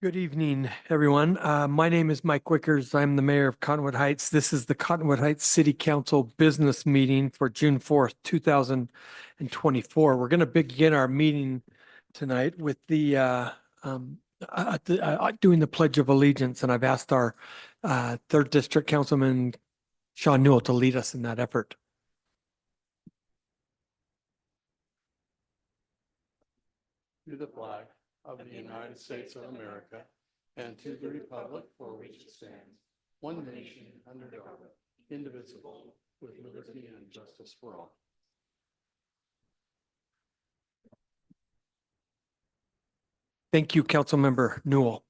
Good evening, everyone. My name is Mike Wickers. I'm the mayor of Cottonwood Heights. This is the Cottonwood Heights City Council business meeting for June 4th, 2024. We're going to begin our meeting tonight with doing the Pledge of Allegiance, and I've asked our 3rd District Councilman Sean Newell to lead us in that effort. To the flag of the United States of America and to the republic for which it stands, one nation under God, indivisible, with liberty and justice for all. Thank you, Councilmember Newell.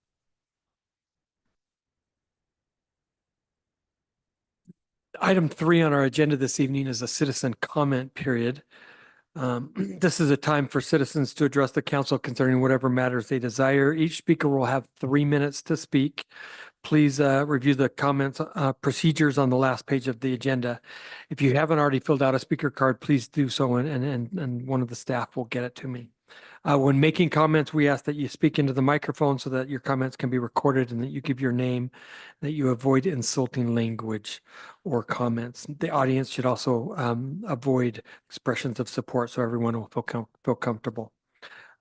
Item 3 on our agenda this evening is a citizen comment period. This is a time for citizens to address the council concerning whatever matters they desire. Each speaker will have 3 minutes to speak. Please review the comments procedures on the last page of the agenda. If you haven't already filled out a speaker card, please do so, and one of the staff will get it to me. When making comments, we ask that you speak into the microphone so that your comments can be recorded and that you give your name, that you avoid insulting language or comments. The audience should also avoid expressions of support so everyone will feel comfortable.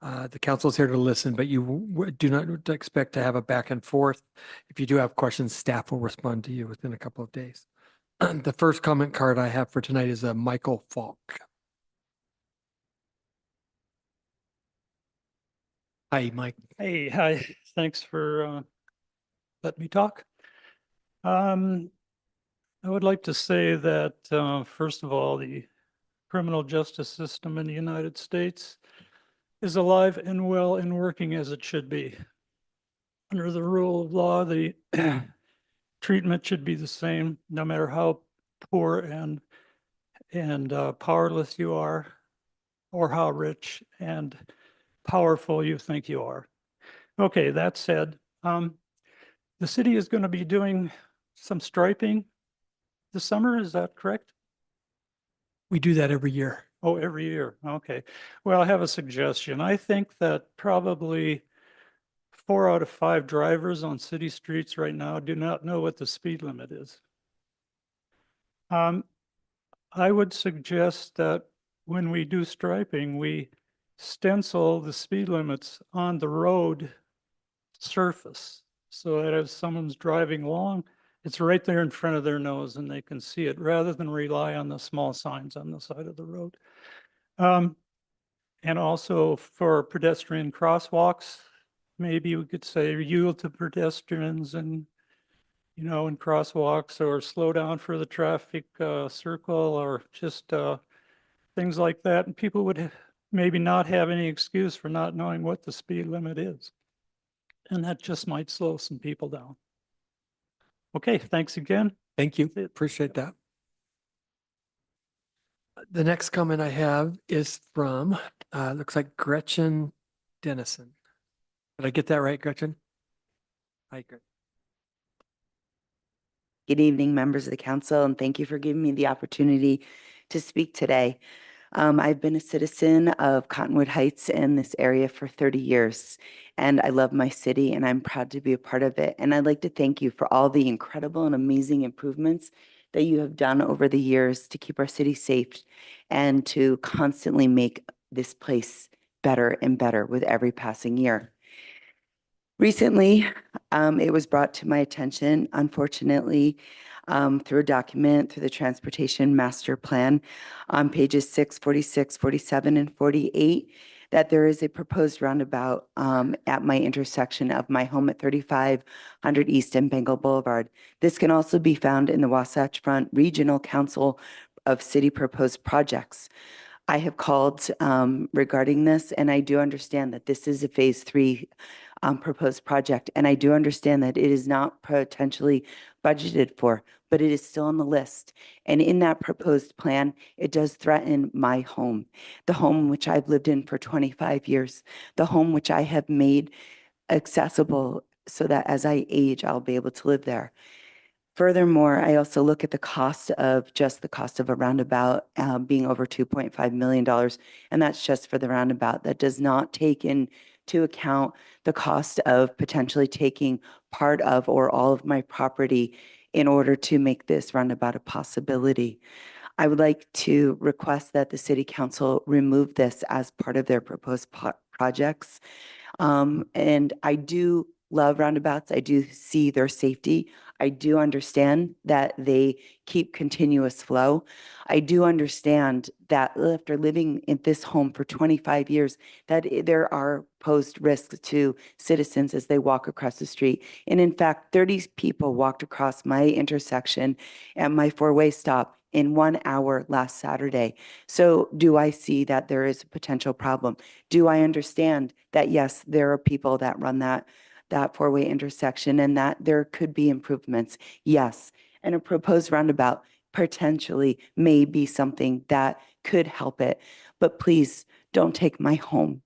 The council is here to listen, but you do not expect to have a back and forth. If you do have questions, staff will respond to you within a couple of days. The first comment card I have for tonight is Michael Falk. Hi, Mike. Hey, hi. Thanks for letting me talk. I would like to say that, first of all, the criminal justice system in the United States is alive and well and working as it should be. Under the rule of law, the treatment should be the same, no matter how poor and powerless you are, or how rich and powerful you think you are. Okay, that said, the city is going to be doing some striping this summer, is that correct? We do that every year. Oh, every year, okay. Well, I have a suggestion. I think that probably 4 out of 5 drivers on city streets right now do not know what the speed limit is. I would suggest that when we do striping, we stencil the speed limits on the road surface so that if someone's driving along, it's right there in front of their nose and they can see it rather than rely on the small signs on the side of the road. And also for pedestrian crosswalks, maybe we could say yield to pedestrians and, you know, in crosswalks, or slow down for the traffic circle, or just things like that. And people would maybe not have any excuse for not knowing what the speed limit is. And that just might slow some people down. Okay, thanks again. Thank you. Appreciate that. The next comment I have is from, looks like Gretchen Dennison. Did I get that right, Gretchen? Hi, Gretchen. Good evening, members of the council, and thank you for giving me the opportunity to speak today. I've been a citizen of Cottonwood Heights in this area for 30 years, and I love my city, and I'm proud to be a part of it. And I'd like to thank you for all the incredible and amazing improvements that you have done over the years to keep our city safe and to constantly make this place better and better with every passing year. Recently, it was brought to my attention, unfortunately, through a document, through the Transportation Master Plan on pages 6, 46, 47, and 48, that there is a proposed roundabout at my intersection of my home at 3500 East and Bengal Boulevard. This can also be found in the Wasatch Front Regional Council of City Proposed Projects. I have called regarding this, and I do understand that this is a phase 3 proposed project, and I do understand that it is not potentially budgeted for, but it is still on the list. And in that proposed plan, it does threaten my home, the home which I've lived in for 25 years, the home which I have made accessible so that as I age, I'll be able to live there. Furthermore, I also look at the cost of just the cost of a roundabout being over $2.5 million, and that's just for the roundabout. That does not take into to account the cost of potentially taking part of or all of my property in order to make this roundabout a possibility. I would like to request that the city council remove this as part of their proposed projects. And I do love roundabouts. I do see their safety. I do understand that they keep continuous flow. I do understand that after living in this home for 25 years, that there are posed risks to citizens as they walk across the street. And in fact, 30 people walked across my intersection at my four-way stop in 1 hour last Saturday. So do I see that there is a potential problem? Do I understand that, yes, there are people that run that four-way intersection and that there could be improvements? Yes. And a proposed roundabout potentially may be something that could help it. But please don't take my home.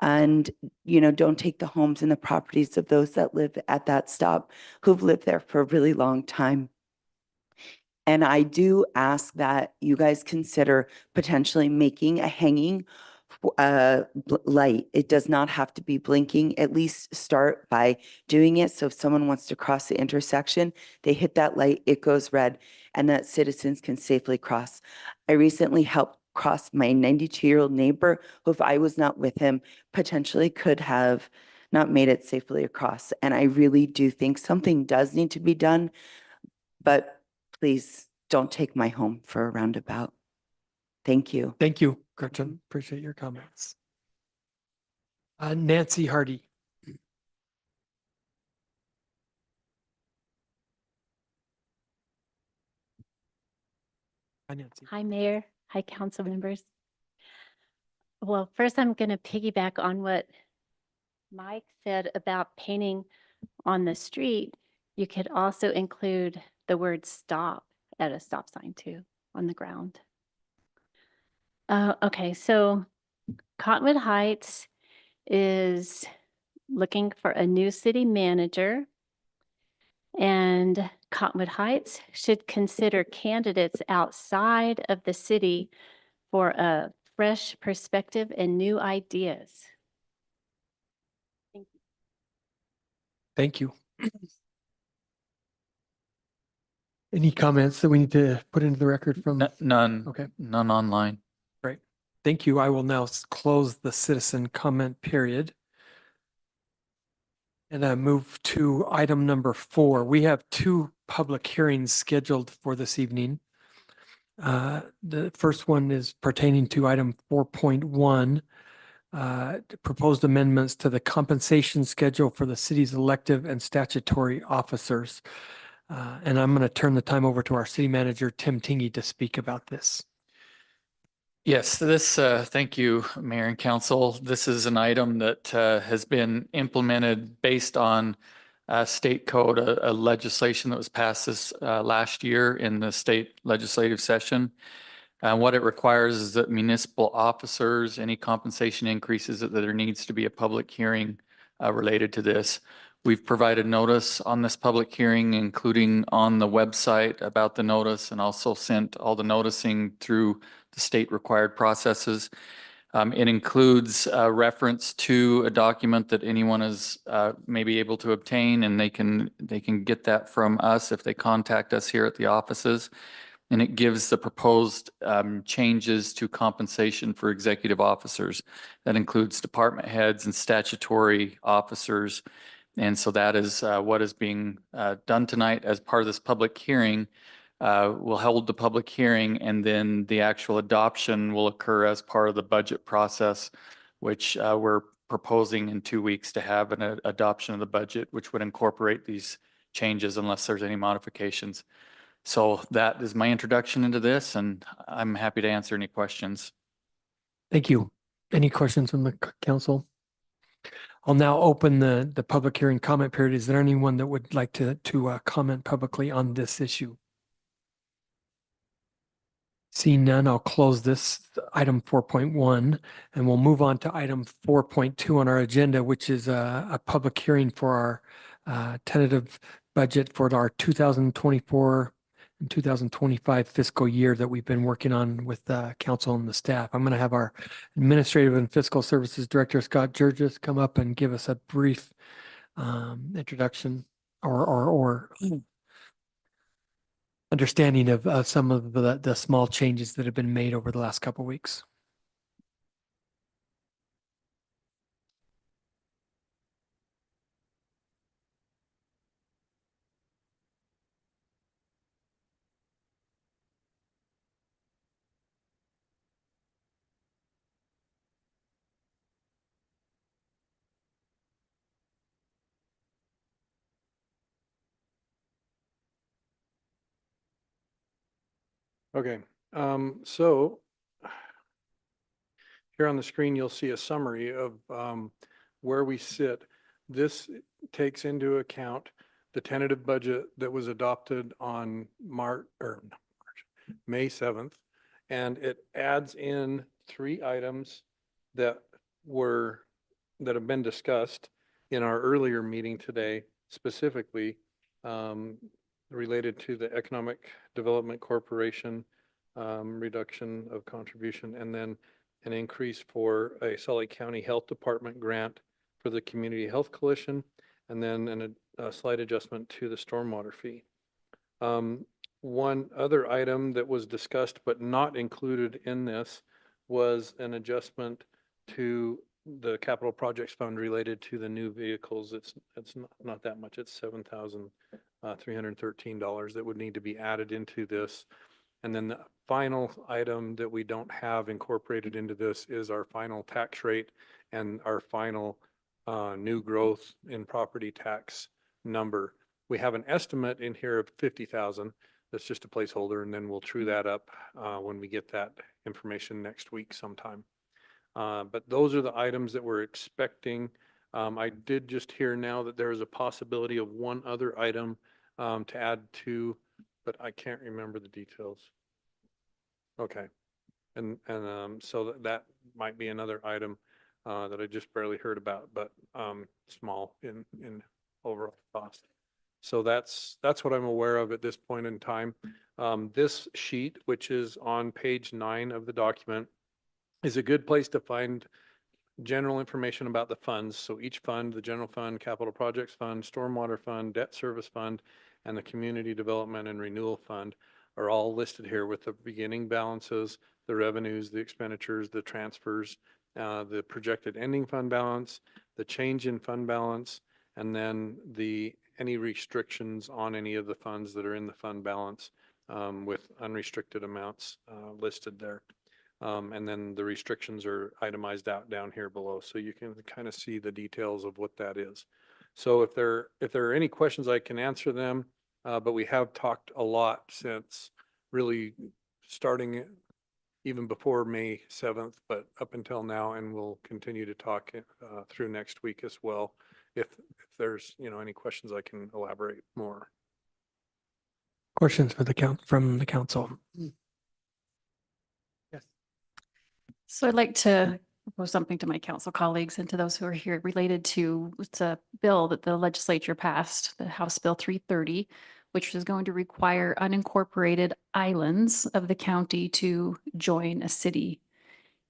And, don't take the homes and the properties of those that live at that stop who've lived there for a really long time. And I do ask that you guys consider potentially making a hanging light. It does not have to be blinking. At least start by doing it. So if someone wants to cross the intersection, they hit that light, it goes red, and that citizens can safely cross. I recently helped cross my 92-year-old neighbor, who, if I was not with him, potentially could have not made it safely across. And I really do think something does need to be done, but please don't take my home for a roundabout. Thank you. Thank you, Gretchen. Appreciate your comments. Nancy Hardy. Hi, Nancy. Hi, Mayor. Hi, council members. Well, first I'm going to piggyback on what Mike said about painting on the street. You could also include the word stop at a stop sign too on the ground. Okay, so Cottonwood Heights is looking for a new city manager, and Cottonwood Heights should consider candidates outside of the city for a fresh perspective and new ideas. Thank you. Any comments that we need to put into the record from? None. Okay. None online. Great. Thank you. I will now close the citizen comment period. And I move to item number 4. We have 2 public hearings scheduled for this evening. The first one is pertaining to item 4.1, proposed amendments to the compensation schedule for the city's elective and statutory officers. And I'm going to turn the time over to our city manager, Tim Tingy, to speak about this. Yes, thank you, Mayor and Council. This is an item that has been implemented based on state code, a legislation that was passed this last year in the state legislative session. What it requires is that municipal officers, any compensation increases, that there needs to be a public hearing related to this. We've provided notice on this public hearing, including on the website about the notice, and also sent all the noticing through the state required processes. It includes a reference to a document that anyone is maybe able to obtain, and they can get that from us if they contact us here at the offices. And it gives the proposed changes to compensation for executive officers. That includes department heads and statutory officers. And so that is what is being done tonight as part of this public hearing. We'll hold the public hearing, and then the actual adoption will occur as part of the budget process, which we're proposing in 2 weeks to have an adoption of the budget, which would incorporate these changes unless there's any modifications. So that is my introduction into this, and I'm happy to answer any questions. Thank you. Any questions from the council? I'll now open the public hearing comment period. Is there anyone that would like to comment publicly on this issue? Seeing none, I'll close this item 4.1, and we'll move on to item 4.2 on our agenda, which is a public hearing for our tentative budget for our 2024 and 2025 fiscal year that we've been working on with the council and the staff. I'm going to have our Administrative and Fiscal Services Director, Scott Burgess, come up and give us a brief introduction or understanding of some of the small changes that have been made over the last couple of weeks. Okay, so here on the screen, you'll see a summary of where we sit. This takes into account the tentative budget that was adopted on May 7th, and it adds in 3 items that have been discussed in our earlier meeting today, specifically related to the Economic Development Corporation reduction of contribution, and then an increase for a Salt Lake County Health Department grant for the Community Health Coalition, and then a slight adjustment to the stormwater fee. One other item that was discussed but not included in this was an adjustment to the capital projects fund related to the new vehicles. It's not that much. It's $7,313 that would need to be added into this. And then the final item that we don't have incorporated into this is our final tax rate and our final new growth in property tax number. We have an estimate in here of 50,000. That's just a placeholder, and then we'll true that up when we get that information next week sometime. But those are the items that we're expecting. I did just hear now that there is a possibility of one other item to add to, but I can't remember the details. Okay. And so that might be another item that I just barely heard about, but small in overall cost. So that's what I'm aware of at this point in time. This sheet, which is on page 9 of the document, is a good place to find general information about the funds. So each fund, the general fund, capital projects fund, stormwater fund, debt service fund, and the community development and renewal fund are all listed here with the beginning balances, the revenues, the expenditures, the transfers, the projected ending fund balance, the change in fund balance, and then any restrictions on any of the funds that are in the fund balance with unrestricted amounts listed there. And then the restrictions are itemized out down here below, so you can kind of see the details of what that is. So if there are any questions, I can answer them, but we have talked a lot since really starting even before May 7th, but up until now, and we'll continue to talk through next week as well. If there's any questions, I can elaborate more. Questions for from the council? So I'd like to propose something to my council colleagues and to those who are here related to, it's a bill that the legislature passed, the House Bill 330, which is going to require unincorporated islands of the county to join a city.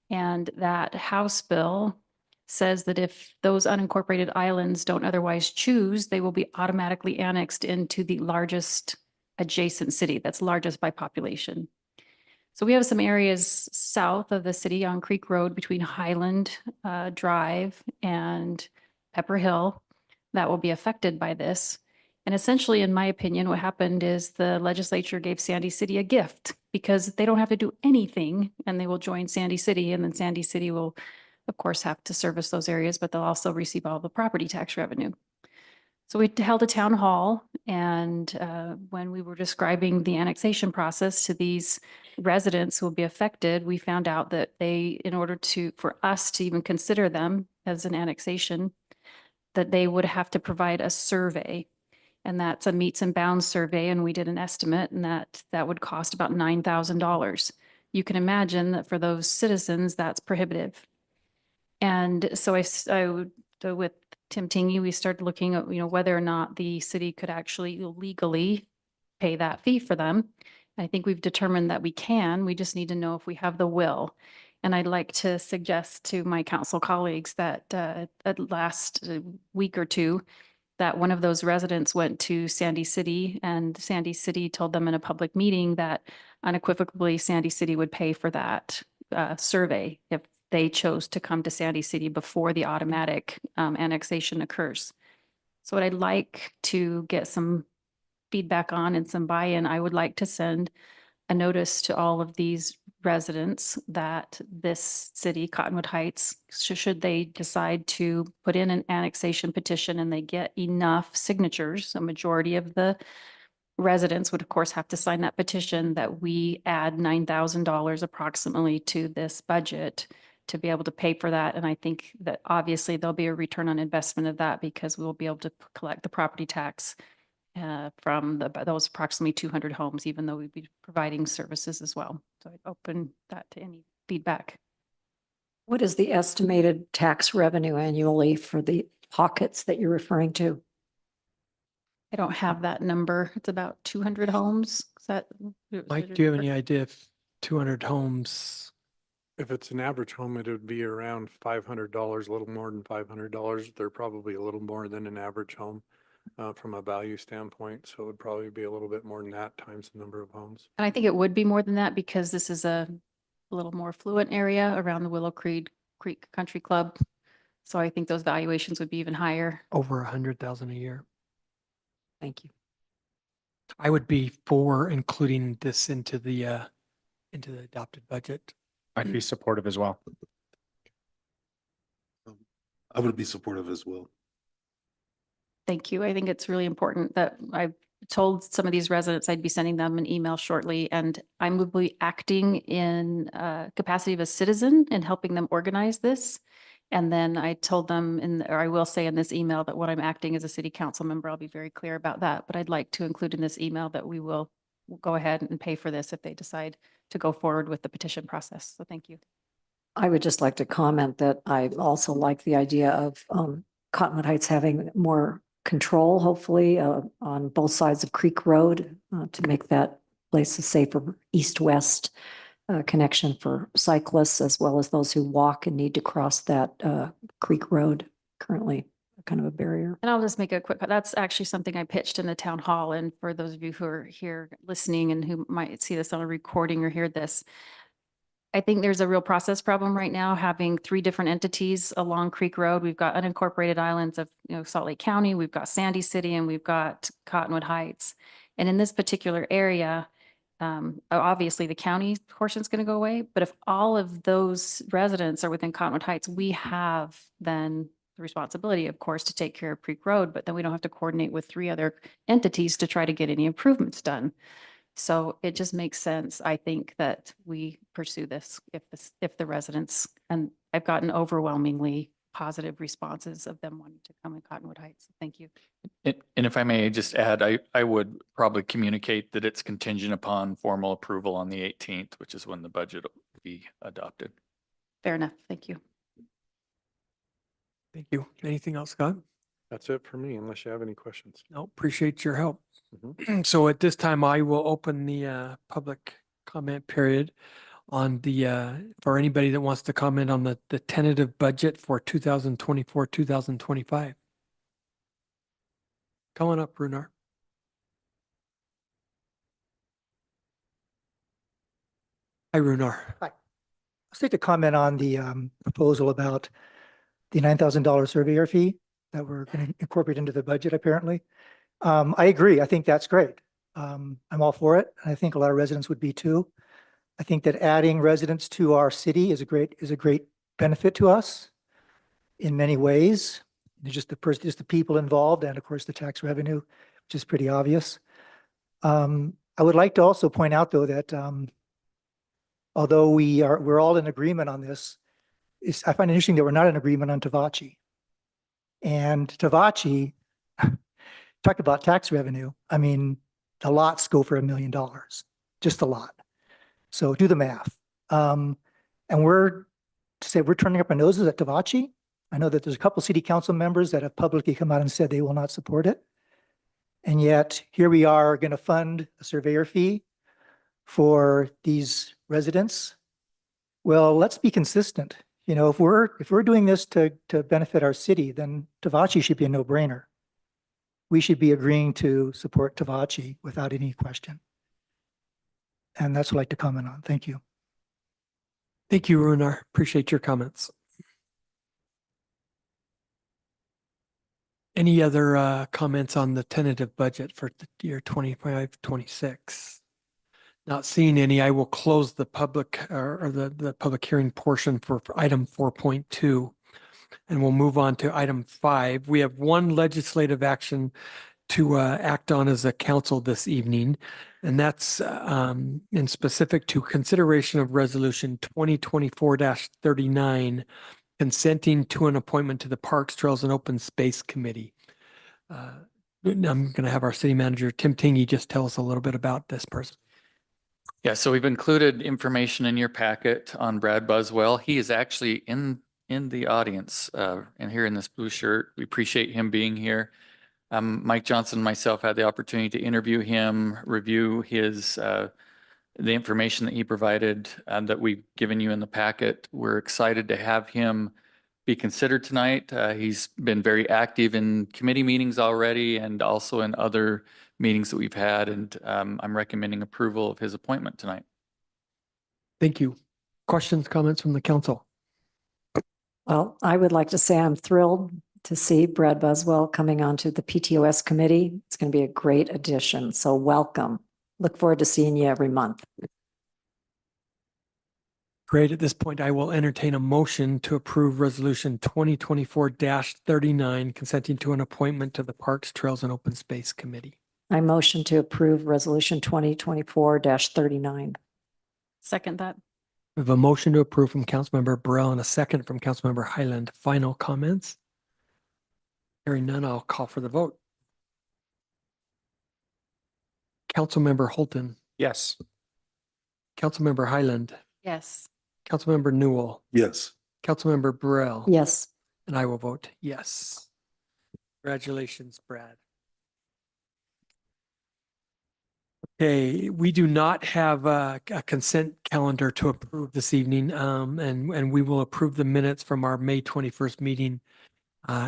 And that House bill says that if those unincorporated islands don't otherwise choose, they will be automatically annexed into the largest adjacent city that's largest by population. So we have some areas south of the city on Creek Road between Highland Drive and Pepper Hill that will be affected by this. And essentially, in my opinion, what happened is the legislature gave Sandy City a gift because they don't have to do anything and they will join Sandy City, and then Sandy City will, of course, have to service those areas, but they'll also receive all the property tax revenue. So we held a town hall, and when we were describing the annexation process to these residents who will be affected, we found out that in order for us to even consider them as an annexation, that they would have to provide a survey. And that's a meets and bounds survey, and we did an estimate, and that would cost about $9,000. You can imagine that for those citizens, that's prohibitive. And so with Tim Tingy, we started looking at, whether or not the city could actually legally pay that fee for them. I think we've determined that we can. We just need to know if we have the will. And I'd like to suggest to my council colleagues that at last week or two, that one of those residents went to Sandy City, and Sandy City told them in a public meeting that unequivocally Sandy City would pay for that survey if they chose to come to Sandy City before the automatic annexation occurs. So what I'd like to get some feedback on and some buy-in, I would like to send a notice to all of these residents that this city, Cottonwood Heights, should they decide to put in an annexation petition and they get enough signatures, a majority of the residents would of course have to sign that petition, that we add $9,000 approximately to this budget to be able to pay for that. And I think that obviously there'll be a return on investment of that because we'll be able to collect the property tax from those approximately 200 homes, even though we'd be providing services as well. So I'd open that to any feedback. What is the estimated tax revenue annually for the pockets that you're referring to? I don't have that number. It's about 200 homes. Is that? Mike, do you have any idea if 200 homes? If it's an average home, it would be around $500, a little more than $500. They're probably a little more than an average home from a value standpoint. So it would probably be a little bit more than that times the number of homes. And I think it would be more than that because this is a little more fluent area around the Willow Creek Country Club. So I think those valuations would be even higher. Over 100,000 a year. Thank you. I would be for including this into the adopted budget. I'd be supportive as well. I would be supportive as well. Thank you. I think it's really important that I've told some of these residents I'd be sending them an email shortly, and I will be acting in capacity of a citizen and helping them organize this. And then I told them or I will say in this email that when I'm acting as a city council member, I'll be very clear about that. But I'd like to include in this email that we will go ahead and pay for this if they decide to go forward with the petition process. So thank you. I would just like to comment that I also like the idea of Cottonwood Heights having more control, hopefully, on both sides of Creek Road to make that place a safer east-west connection for cyclists as well as those who walk and need to cross that Creek Road, currently kind of a barrier. And I'll just make a quick, that's actually something I pitched in the town hall. And for those of you who are here listening and who might see this on a recording or hear this, I think there's a real process problem right now, having 3 different entities along Creek Road. We've got unincorporated islands of, Salt Lake County, we've got Sandy City, and we've got Cottonwood Heights. And in this particular area, obviously the county portion is going to go away, but if all of those residents are within Cottonwood Heights, we have then the responsibility, of course, to take care of Creek Road, but then we don't have to coordinate with 3 other entities to try to get any improvements done. So it just makes sense, I think, that we pursue this if the residents, and I've gotten overwhelmingly positive responses of them wanting to come in Cottonwood Heights. Thank you. And if I may just add, I would probably communicate that it's contingent upon formal approval on the 18th, which is when the budget will be adopted. Fair enough. Thank you. Thank you. Anything else, Scott? That's it for me, unless you have any questions. No, appreciate your help. Mhm. So at this time, I will open the public comment period on for anybody that wants to comment on the tentative budget for 2024, 2025. Come on up, Runar. Hi, Runar. I'd like to comment on the proposal about the $9,000 surveyor fee that we're going to incorporate into the budget, apparently. I agree. I think that's great. I'm all for it. I think a lot of residents would be too. I think that adding residents to our city is a great benefit to us in many ways. Just the people involved, and of course the tax revenue, which is pretty obvious. I would like to also point out, though, that although we're all in agreement on this, I find it interesting that we're not in agreement on Tavachi. And Tavachi, talk about tax revenue. I mean, the lots go for $1 million, just a lot. So do the math. And we're turning up our noses at Tavachi. I know that there's a couple city council members that have publicly come out and said they will not support it. And yet here we are going to fund a surveyor fee for these residents. Well, let's be consistent. You know, if we're doing this to benefit our city, then Tavachi should be a no-brainer. We should be agreeing to support Tavachi without any question. And that's what I'd like to comment on. Thank you. Thank you, Runar. Appreciate your comments. Any other comments on the tentative budget for the year 25-26? Not seeing any, I will close the public or the public hearing portion for item 4.2. And we'll move on to item 5. We have one legislative action to act on as a council this evening. And that's in specific to consideration of resolution 2024-39, consenting to an appointment to the Parks, Trails and Open Space Committee. I'm going to have our city manager, Tim Tingy, just tell us a little bit about this person. Yeah, so we've included information in your packet on Brad Buswell. He is actually in the audience and here in this blue shirt. We appreciate him being here. Mike Johnson and myself had the opportunity to interview him, review his the information that he provided and that we've given you in the packet. We're excited to have him be considered tonight. He's been very active in committee meetings already and also in other meetings that we've had, and I'm recommending approval of his appointment tonight. Thank you. Questions, comments from the council? Well, I would like to say I'm thrilled to see Brad Buswell coming onto the PTOS committee. It's going to be a great addition. So welcome. Look forward to seeing you every month. Great. At this point, I will entertain a motion to approve resolution 2024-39, consenting to an appointment to the Parks, Trails and Open Space Committee. I motion to approve resolution 2024-39. Second that. We have a motion to approve from Councilmember Burrell and a second from Councilmember Highland. Final comments? Hearing none, I'll call for the vote. Councilmember Holton, Yes. Councilmember Highland, Yes. Councilmember Newell, Yes. Councilmember Burrell. Yes. And I will vote yes. Congratulations, Brad. Okay, we do not have a consent calendar to approve this evening, and we will approve the minutes from our May 21st meeting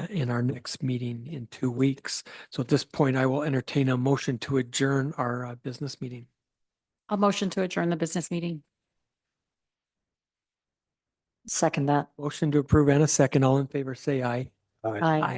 in our next meeting in 2 weeks. So at this point, I will entertain a motion to adjourn our business meeting. I'll motion to adjourn the business meeting. Second that. Motion to approve and a second. All in favor, say aye. Aye.